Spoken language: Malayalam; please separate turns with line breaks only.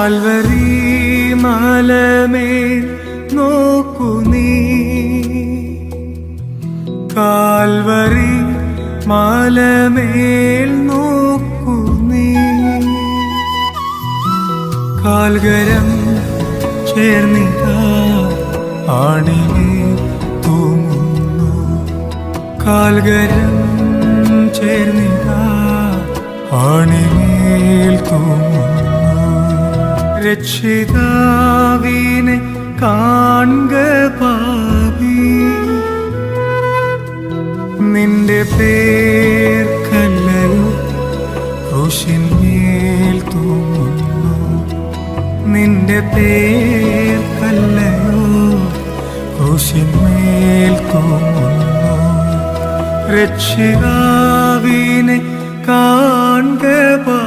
കാൽവരി മലമേൽ നോക്കു നീ, കാൽവരി മലമേൽ നോക്കു നീ. കാൽകരം ചേർന്നിതാ ആണിമേൽ തൂങ്ങുന്നു, കാൽകരം ചേർന്നിതാ ആണിമേൽ തൂങ്ങുന്നു. രക്ഷിതാവിനെ കാൺക പാപി, നിന്റെ പേർക്കല്ലയോ ക്രൂശിന്മേൽ തൂങ്ങുന്നു, നിന്റെ പേർക്കല്ലയോ ക്രൂശിന്മേൽ തൂങ്ങുന്നു. രക്ഷിതാവിനെ കാൺക പാപി,